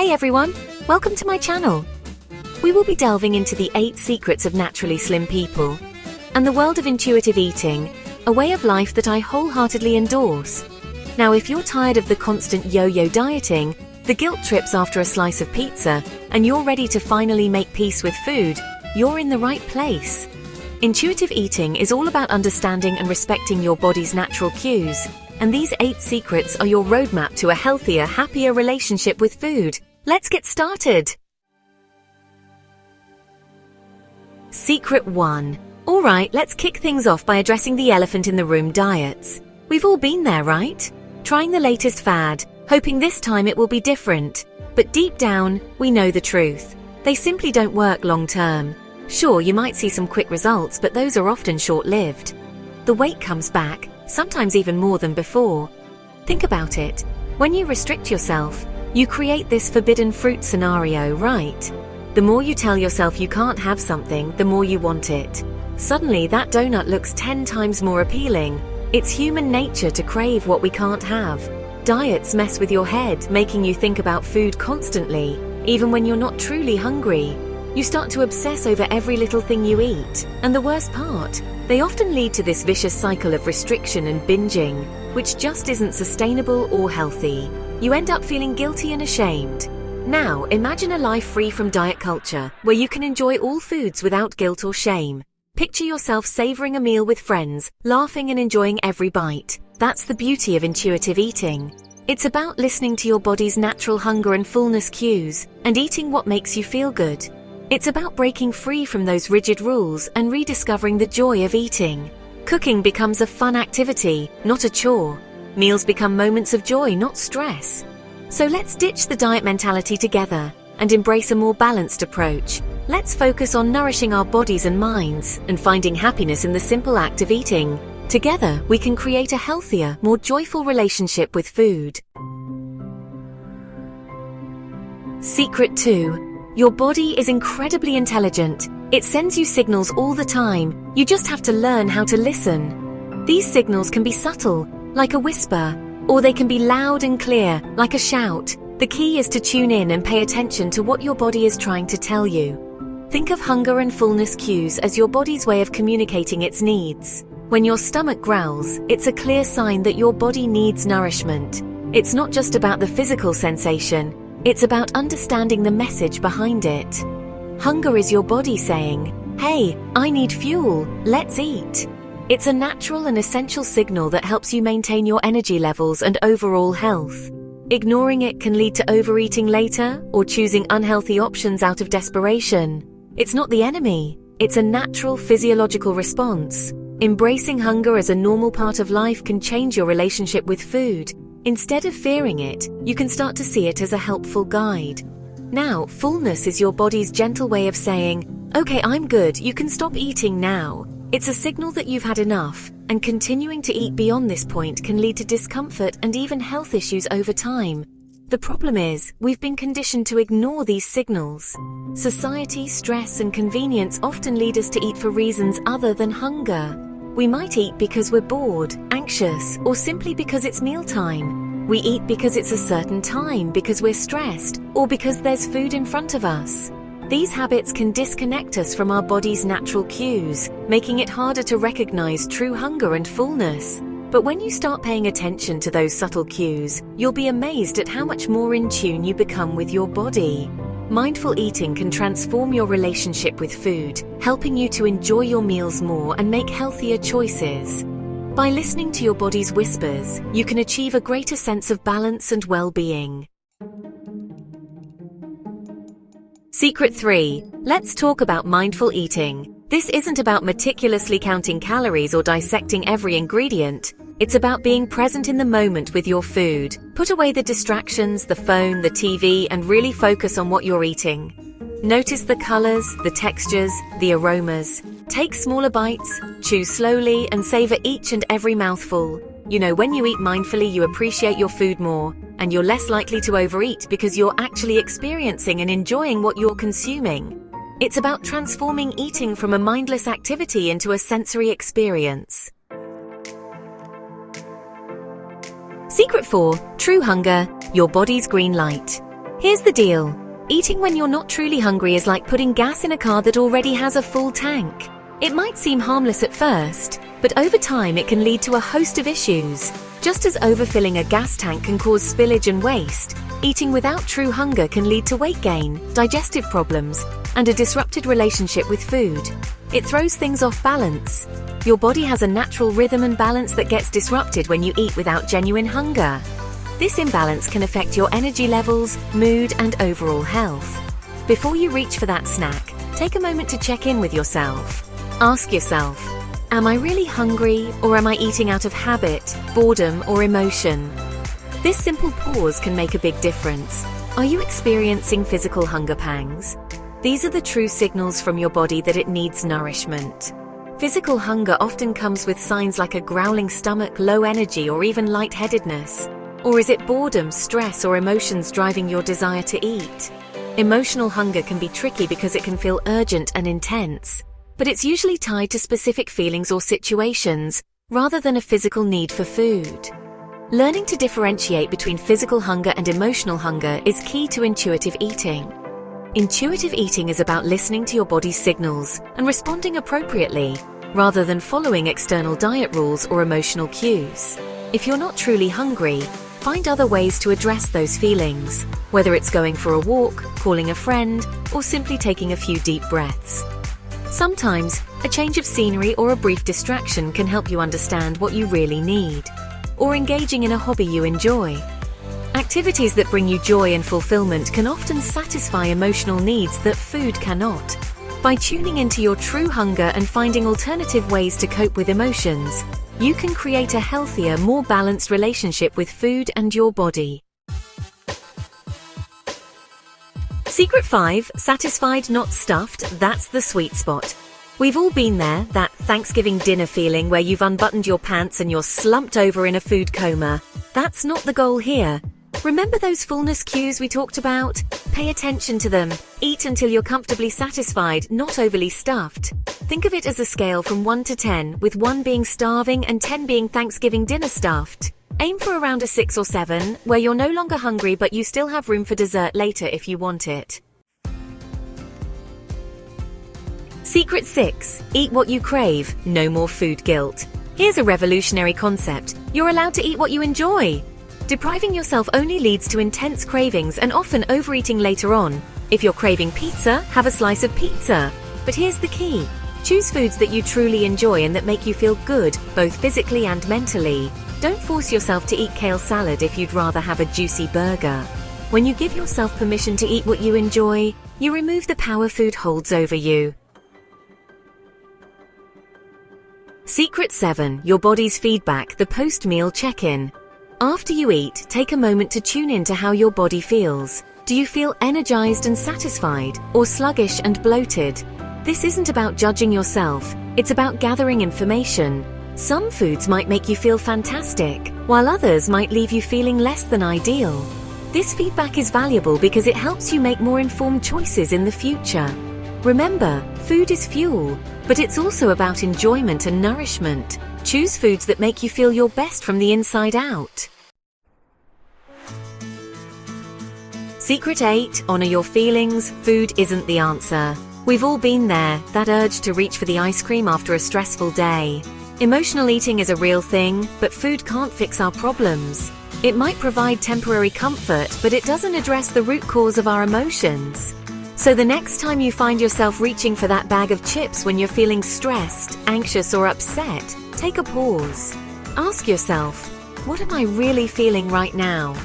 Hey everyone, welcome to my channel. We will be delving into the 8 secrets of naturally slim people and the world of intuitive eating, a way of life that I wholeheartedly endorse. Now, if you're tired of the constant yo-yo dieting, the guilt trips after a slice of pizza, and you're ready to finally make peace with food, you're in the right place. Intuitive eating is all about understanding and respecting your body's natural cues, and these 8 secrets are your roadmap to a healthier, happier relationship with food. Let's get started! Secret 1. Alright, let's kick things off by addressing the elephant in the room: diets. We've all been there, right? Trying the latest fad, hoping this time it will be different. But deep down, we know the truth. They simply don't work long term. Sure, you might see some quick results, but those are often short-lived. The weight comes back, sometimes even more than before. Think about it. When you restrict yourself, you create this forbidden fruit scenario, right? The more you tell yourself you can't have something, the more you want it. Suddenly, that donut looks 10 times more appealing. It's human nature to crave what we can't have. Diets mess with your head, making you think about food constantly, even when you're not truly hungry. You start to obsess over every little thing you eat. And the worst part, they often lead to this vicious cycle of restriction and binging, which just isn't sustainable or healthy. You end up feeling guilty and ashamed. Now, imagine a life free from diet culture, where you can enjoy all foods without guilt or shame. Picture yourself savoring a meal with friends, laughing and enjoying every bite. That's the beauty of intuitive eating. It's about listening to your body's natural hunger and fullness cues, and eating what makes you feel good. It's about breaking free from those rigid rules and rediscovering the joy of eating. Cooking becomes a fun activity, not a chore. Meals become moments of joy, not stress. So let's ditch the diet mentality together and embrace a more balanced approach. Let's focus on nourishing our bodies and minds and finding happiness in the simple act of eating. Together, we can create a healthier, more joyful relationship with food. Secret 2. Your body is incredibly intelligent. It sends you signals all the time. You just have to learn how to listen. These signals can be subtle, like a whisper, or they can be loud and clear, like a shout. The key is to tune in and pay attention to what your body is trying to tell you. Think of hunger and fullness cues as your body's way of communicating its needs. When your stomach growls, it's a clear sign that your body needs nourishment. It's not just about the physical sensation, it's about understanding the message behind it. Hunger is your body saying, "Hey, I need fuel, let's eat." It's a natural and essential signal that helps you maintain your energy levels and overall health. Ignoring it can lead to overeating later or choosing unhealthy options out of desperation. It's not the enemy, it's a natural physiological response. Embracing hunger as a normal part of life can change your relationship with food. Instead of fearing it, you can start to see it as a helpful guide. Now, fullness is your body's gentle way of saying, "Okay, I'm good, you can stop eating now." It's a signal that you've had enough, and continuing to eat beyond this point can lead to discomfort and even health issues over time. The problem is, we've been conditioned to ignore these signals. Society, stress, and convenience often lead us to eat for reasons other than hunger. We might eat because we're bored, anxious, or simply because it's mealtime. We eat because it's a certain time, because we're stressed, or because there's food in front of us. These habits can disconnect us from our body's natural cues, making it harder to recognize true hunger and fullness. But when you start paying attention to those subtle cues, you'll be amazed at how much more in tune you become with your body. Mindful eating can transform your relationship with food, helping you to enjoy your meals more and make healthier choices. By listening to your body's whispers, you can achieve a greater sense of balance and well-being. Secret 3. Let's talk about mindful eating. This isn't about meticulously counting calories or dissecting every ingredient. It's about being present in the moment with your food. Put away the distractions, the phone, the TV, and really focus on what you're eating. Notice the colors, the textures, the aromas. Take smaller bites, chew slowly, and savor each and every mouthful. You know, when you eat mindfully, you appreciate your food more, and you're less likely to overeat because you're actually experiencing and enjoying what you're consuming. It's about transforming eating from a mindless activity into a sensory experience. Secret 4. True hunger, your body's green light. Here's the deal. Eating when you're not truly hungry is like putting gas in a car that already has a full tank. It might seem harmless at first, but over time it can lead to a host of issues. Just as overfilling a gas tank can cause spillage and waste, eating without true hunger can lead to weight gain, digestive problems, and a disrupted relationship with food. It throws things off balance. Your body has a natural rhythm and balance that gets disrupted when you eat without genuine hunger. This imbalance can affect your energy levels, mood, and overall health. Before you reach for that snack, take a moment to check in with yourself. Ask yourself, am I really hungry, or am I eating out of habit, boredom, or emotion? This simple pause can make a big difference. Are you experiencing physical hunger pangs? These are the true signals from your body that it needs nourishment. Physical hunger often comes with signs like a growling stomach, low energy, or even lightheadedness. Or is it boredom, stress, or emotions driving your desire to eat? Emotional hunger can be tricky because it can feel urgent and intense, but it's usually tied to specific feelings or situations, rather than a physical need for food. Learning to differentiate between physical hunger and emotional hunger is key to intuitive eating. Intuitive eating is about listening to your body's signals and responding appropriately, rather than following external diet rules or emotional cues. If you're not truly hungry, find other ways to address those feelings, whether it's going for a walk, calling a friend, or simply taking a few deep breaths. Sometimes, a change of scenery or a brief distraction can help you understand what you really need, or engaging in a hobby you enjoy. Activities that bring you joy and fulfillment can often satisfy emotional needs that food cannot. By tuning into your true hunger and finding alternative ways to cope with emotions, you can create a healthier, more balanced relationship with food and your body. Secret 5, satisfied not stuffed, that's the sweet spot. We've all been there, that Thanksgiving dinner feeling where you've unbuttoned your pants and you're slumped over in a food coma. That's not the goal here. Remember those fullness cues we talked about? Pay attention to them. Eat until you're comfortably satisfied, not overly stuffed. Think of it as a scale from 1 to 10, with 1 being starving and 10 being Thanksgiving dinner stuffed. Aim for around a 6 or 7, where you're no longer hungry but you still have room for dessert later if you want it. Secret 6. Eat what you crave, no more food guilt. Here's a revolutionary concept. You're allowed to eat what you enjoy. Depriving yourself only leads to intense cravings and often overeating later on. If you're craving pizza, have a slice of pizza. But here's the key. Choose foods that you truly enjoy and that make you feel good, both physically and mentally. Don't force yourself to eat kale salad if you'd rather have a juicy burger. When you give yourself permission to eat what you enjoy, you remove the power food holds over you. Secret 7. Your body's feedback, the post-meal check-in. After you eat, take a moment to tune in to how your body feels. Do you feel energized and satisfied, or sluggish and bloated? This isn't about judging yourself, it's about gathering information. Some foods might make you feel fantastic, while others might leave you feeling less than ideal. This feedback is valuable because it helps you make more informed choices in the future. Remember, food is fuel, but it's also about enjoyment and nourishment. Choose foods that make you feel your best from the inside out. Secret 8. Honor your feelings. Food isn't the answer. We've all been there, that urge to reach for the ice cream after a stressful day. Emotional eating is a real thing, but food can't fix our problems. It might provide temporary comfort, but it doesn't address the root cause of our emotions. So the next time you find yourself reaching for that bag of chips when you're feeling stressed, anxious, or upset, take a pause. Ask yourself, what am I really feeling right now?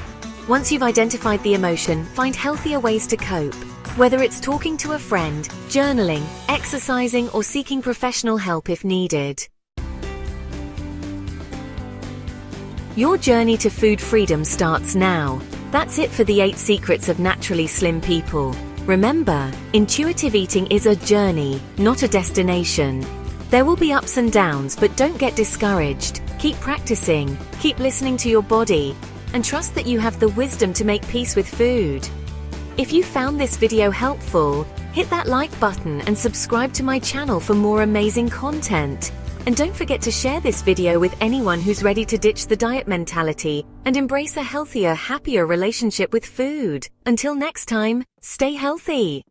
Once you've identified the emotion, find healthier ways to cope. Whether it's talking to a friend, journaling, exercising, or seeking professional help if needed. Your journey to food freedom starts now. That's it for the 8 secrets of naturally slim people. Remember, intuitive eating is a journey, not a destination. There will be ups and downs, but don't get discouraged. Keep practicing, keep listening to your body, and trust that you have the wisdom to make peace with food. If you found this video helpful, hit that like button and subscribe to my channel for more amazing content. And don't forget to share this video with anyone who's ready to ditch the diet mentality and embrace a healthier, happier relationship with food. Until next time, stay healthy.